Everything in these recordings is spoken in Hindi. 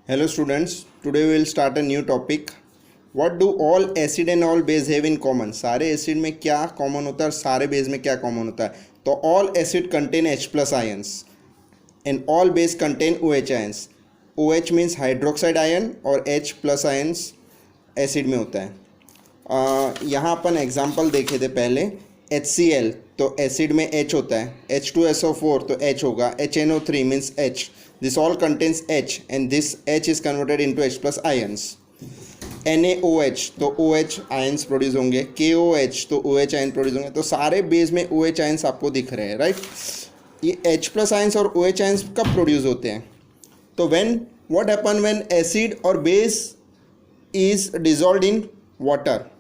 Hello students, today we will start a new topic. What do all acid and all base have in common? सारे एसिड में क्या कॉमन होता है और सारे बेस में क्या कॉमन होता है? तो all acid contain H plus ions and all base contain OH ions. OH means hydroxide ion और H plus ions एसिड में होता है। यहाँ अपन एग्जांपल देखे थे पहले HCl, तो एसिड में H होता है, H2SO4 तो H होगा, HNO3 means H. This all contains H and this H is converted into H plus ions. NaOH तो OH आयंस प्रोड्यूस होंगे, KOH तो OH आयन प्रोड्यूस होंगे, तो सारे बेस में OH आयंस आपको दिख रहे हैं, राइट। ये H प्लस आयंस और OH आयंस कब प्रोड्यूस होते हैं? तो व्हाट हैपन व्हेन एसिड और base is dissolved in water?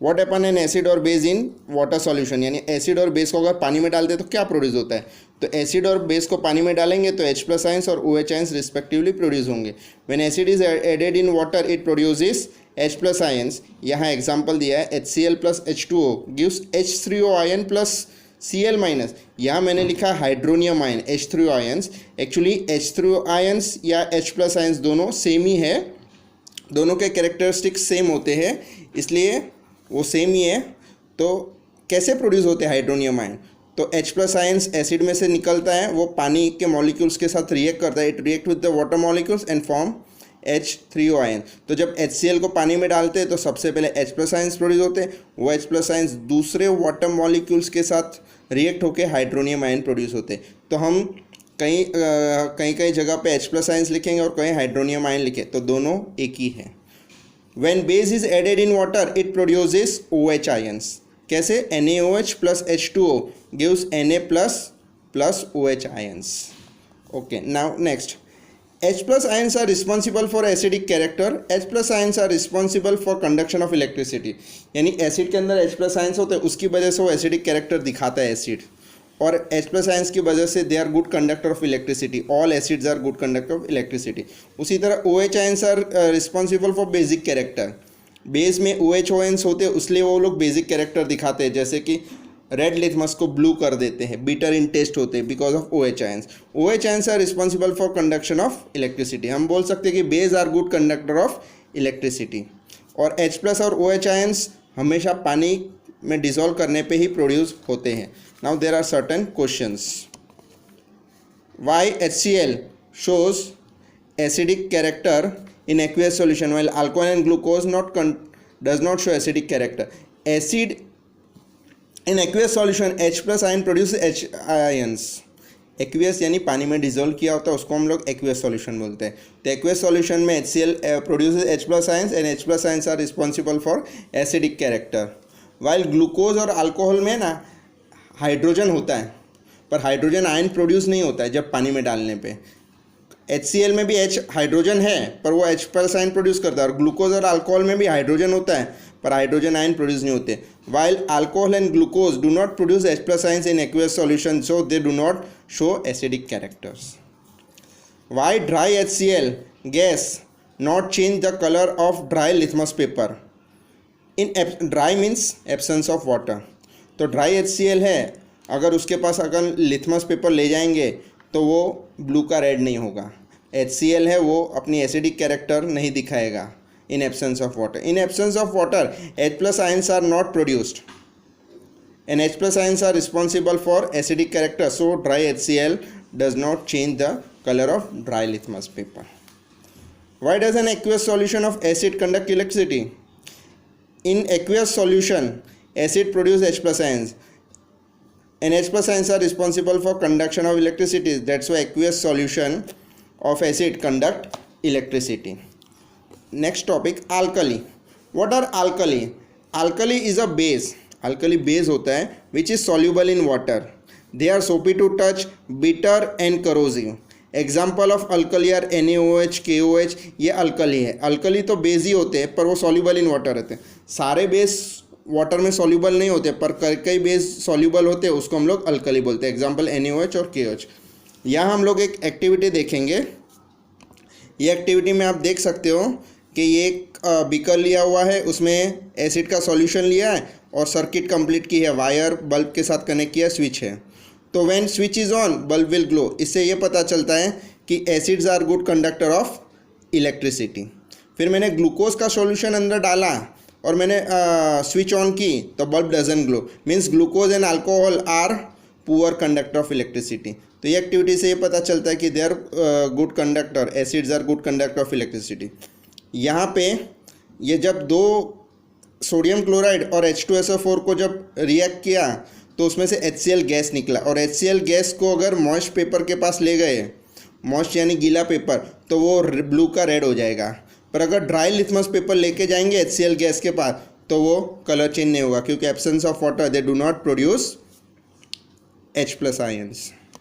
What happen in acid और बेस इन वाटर सॉल्यूशन, यानी एसिड और बेस को अगर पानी में डालते हैं तो क्या प्रोड्यूस होता है? तो एसिड और बेस को पानी में डालेंगे तो H प्लस आयंस और OH आयंस रिस्पेक्टिवली प्रोड्यूस होंगे. When acid is added in water it produces H plus ions. यहाँ एग्जांपल दिया है HCl plus H2O gives H3O ion plus Cl minus. यहाँ मैंने लिखा hydronium ion H3O ions. Actually H3O ions या H प्लस आयंस दोनों सेम ही है, दोनों के कैरेक्टरिस्टिक्स सेम होते हैं, इसलिए वो सेम ही है. तो कैसे प्रोड्यूस होते हैं हाइड्रोनियम आयन? तो H प्लस आयंस एसिड में से निकलता है, वो पानी के मॉलिक्यूल्स के साथ रिएक्ट करता है, it react with the water molecules and form H3O ion. तो जब HCl को पानी में डालते हैं तो सबसे पहले H प्लस आयंस प्रोड्यूस होते हैं, वो H प्लस आयंस दूसरे वाटर मॉलिक्यूल्स के साथ रिएक्ट होकर हाइड्रोनियम आयन प्रोड्यूस होते हैं. तो हम कहीं जगह पे H प्लस आयंस लिखेंगे और कहीं हाइड्रोनियम आयन लिखे, तो दोनों एक ही है. When base is added in water it produces OH ions. कैसे? NaOH plus H2O gives Na plus OH ions. Okay, now next. H plus ions are responsible for acidic character. H plus ions are responsible for conduction of electricity. यानी एसिड के अंदर H plus ions होते हैं, उसकी वजह से वो एसिडिक कैरेक्टर दिखाता है एसिड. और H प्लस आयंस की वजह से they are good conductor of electricity. All acids are good conductor of electricity. उसी तरह OH ions are responsible for basic character. Base में OH आयंस होते हैं, इसलिए वो लोग बेसिक कैरेक्टर दिखाते हैं, जैसे कि रेड लिथमस को ब्लू कर देते हैं, बिटर इन टेस्ट होते हैं because of OH ions. OH ions are responsible for conduction of electricity. हम बोल सकते हैं कि base are good conductor of electricity. और H प्लस और OH आयंस हमेशा पानी में डिसॉल्व करने पे ही प्रोड्यूस होते हैं. Now there are certain questions. Why HCl shows acidic character in aqueous solution while alcohol and glucose does not show acidic character? Acid in aqueous solution H plus ion produces H ions. Aqueous यानी पानी में डिजोल्व किया होता है, उसको हम लोग एक्वियस सॉल्यूशन बोलते हैं. तो एक्वियस सॉल्यूशन में HCl produces H plus ions and H plus ions are responsible for acidic character. While glucose और अल्कोहल में ना हाइड्रोजन होता है, पर हाइड्रोजन आयन प्रोड्यूस नहीं होता है जब पानी में डालने पे. HCl में भी H हाइड्रोजन है पर वो H प्लस आयन प्रोड्यूस करता है, और ग्लूकोज और अल्कोहल में भी हाइड्रोजन होता है पर हाइड्रोजन आयन प्रोड्यूस नहीं होते. While alcohol and glucose do not produce H plus ions in aqueous solution, so they do not show acidic characters. Why dry HCl gas not change the colour of dry litmus paper? In dry means absence of water. तो ड्राई HCl है, अगर उसके पास अगर लिथमस पेपर ले जाएंगे तो वो ब्लू का रेड नहीं होगा. HCl है, वो अपनी एसिडिक कैरेक्टर नहीं दिखाएगा in absence of water. In absence of water H plus ions are not produced and H plus ions are responsible for acidic character, so dry HCl does not change the colour of dry litmus paper. Why does an aqueous solution of acid conduct electricity? In aqueous solution, acid produce H plus ions, and H plus ions are responsible for conduction of electricity. That's why aqueous solution of acid conduct electricity. Next topic, alkali. What are alkali? Alkali is a base. Alkali base होता है which is soluble in water. They are soapy to touch, bitter and corrosive. Example of alkali are NaOH, KOH, ये अल्कली है. अल्कली तो बेस ही होते हैं पर वो सॉल्यूबल इन वाटर रहते हैं. सारे बेस वाटर में सॉल्यूबल नहीं होते पर कई बेस सॉल्यूबल होते हैं, उसको हम लोग अल्कली बोलते हैं. एग्जाम्पल NaOH और KOH. यहाँ हम लोग एक एक्टिविटी देखेंगे. ये एक्टिविटी में आप देख सकते हो कि ये एक बीकर लिया हुआ है, उसमें एसिड का सॉल्यूशन लिया है और सर्किट कंप्लीट की है, वायर बल्ब के साथ कनेक्ट किया, स्विच है. तो when switch is on bulb will glow. इससे ये पता चलता है कि acids are good conductor of electricity. फिर मैंने ग्लूकोज का सॉल्यूशन अंदर डाला और मैंने स्विच ऑन की तो bulb doesn't glow, means glucose and alcohol are poor conductor of electricity. तो ये एक्टिविटी से ये पता चलता है कि they are good conductor, acids are good conductor of electricity. यहाँ पे ये जब दो सोडियम क्लोराइड और H2SO4 को जब रिएक्ट किया तो उसमें से HCl गैस निकला, और HCl गैस को अगर मॉइस्ट पेपर के पास ले गए, मॉइस्ट यानी गीला पेपर, तो वो ब्लू का रेड हो जाएगा। पर अगर ड्राई लिथमस पेपर लेके जाएंगे HCl गैस के पास तो वो कलर चेंज नहीं होगा, क्योंकि absence of water they do not produce H+ ions.